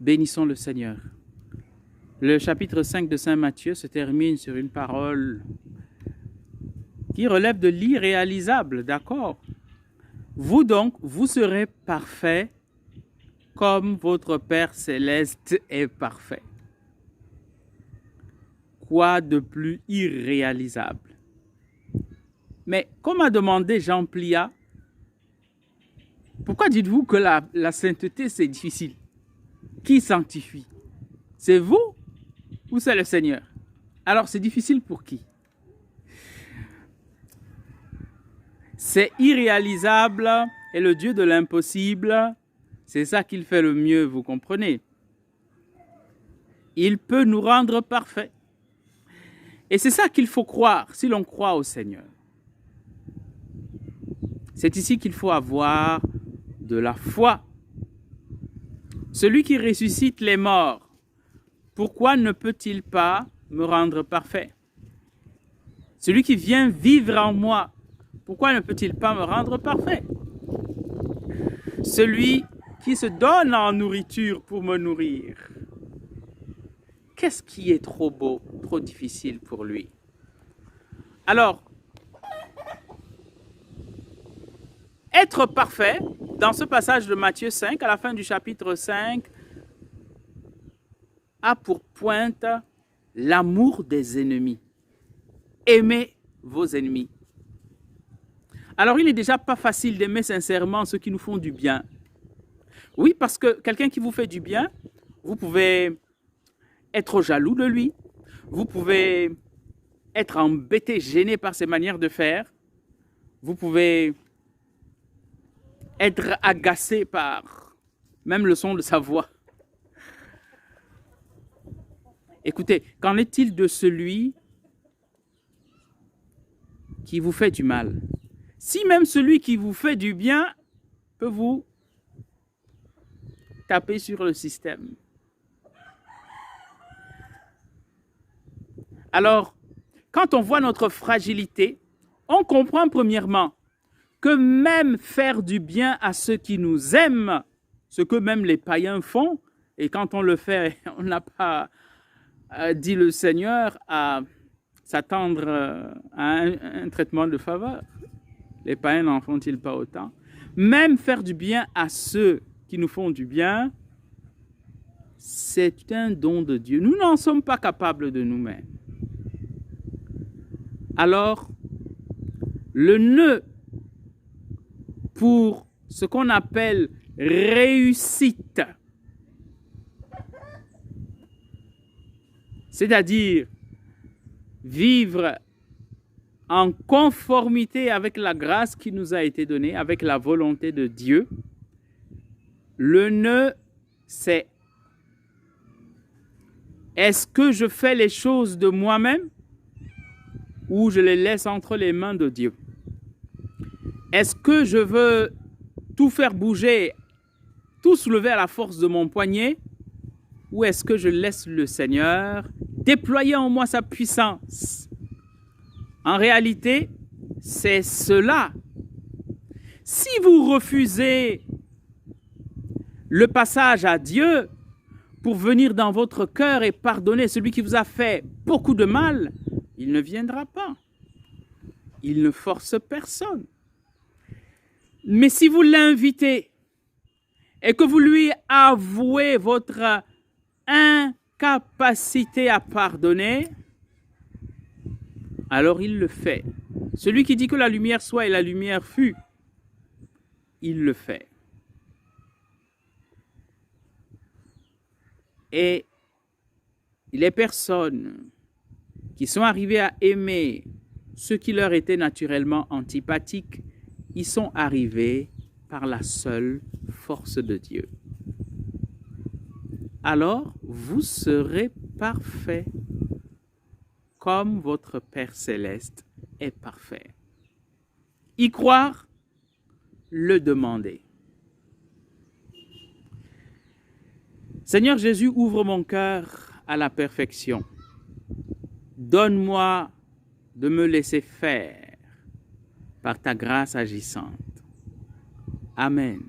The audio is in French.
Bénissons le Seigneur. Le chapitre 5 de Saint Matthieu se termine sur une parole qui relève de l'irréalisable, d'accord? Vous donc, vous serez parfaits comme votre Père céleste est parfait. Quoi de plus irréalisable? Mais comme a demandé Jean Plia, pourquoi dites-vous que la sainteté c'est difficile? Qui sanctifie? C'est vous ou c'est le Seigneur? Alors c'est difficile pour qui? C'est irréalisable et le Dieu de l'impossible, c'est ça qu'il fait le mieux, vous comprenez? Il peut nous rendre parfaits. Et c'est ça qu'il faut croire si l'on croit au Seigneur. C'est ici qu'il faut avoir de la foi. Celui qui ressuscite les morts, pourquoi ne peut-il pas me rendre parfait? Celui qui vient vivre en moi, pourquoi ne peut-il pas me rendre parfait? Celui qui se donne en nourriture pour me nourrir, qu'est-ce qui est trop beau, trop difficile pour lui? Alors, être parfait, dans ce passage de Matthieu 5, à la fin du chapitre 5, a pour pointe l'amour des ennemis. Aimez vos ennemis. Alors, il n'est déjà pas facile d'aimer sincèrement ceux qui nous font du bien. Oui, parce que quelqu'un qui vous fait du bien, vous pouvez être jaloux de lui, vous pouvez être embêté, gêné par ses manières de faire, vous pouvez être agacé par même le son de sa voix. Écoutez, qu'en est-il de celui qui vous fait du mal? Si même celui qui vous fait du bien peut vous taper sur le système. Alors, quand on voit notre fragilité, on comprend premièrement que même faire du bien à ceux qui nous aiment, ce que même les païens font, et quand on le fait, on n'a pas, dit le Seigneur, à s'attendre à un traitement de faveur. Les païens n'en font-ils pas autant? Même faire du bien à ceux qui nous font du bien, c'est un don de Dieu. Nous n'en sommes pas capables de nous-mêmes. Alors, le nœud pour ce qu'on appelle réussite, c'est-à-dire vivre en conformité avec la grâce qui nous a été donnée, avec la volonté de Dieu, le nœud, c'est: est-ce que je fais les choses de moi-même ou je les laisse entre les mains de Dieu? Est-ce que je veux tout faire bouger, tout soulever à la force de mon poignet, ou est-ce que je laisse le Seigneur déployer en moi sa puissance? En réalité, c'est cela. Si vous refusez le passage à Dieu pour venir dans votre cœur et pardonner celui qui vous a fait beaucoup de mal, il ne viendra pas. Il ne force personne. Mais si vous l'invitez et que vous lui avouez votre incapacité à pardonner, alors il le fait. Celui qui dit que la lumière soit et la lumière fut, il le fait. Et les personnes qui sont arrivées à aimer ceux qui leur étaient naturellement antipathiques, ils sont arrivés par la seule force de Dieu. Alors, vous serez parfaits comme votre Père céleste est parfait. Y croire, le demander. Seigneur Jésus, ouvre mon cœur à la perfection. Donne-moi de me laisser faire par ta grâce agissante. Amen.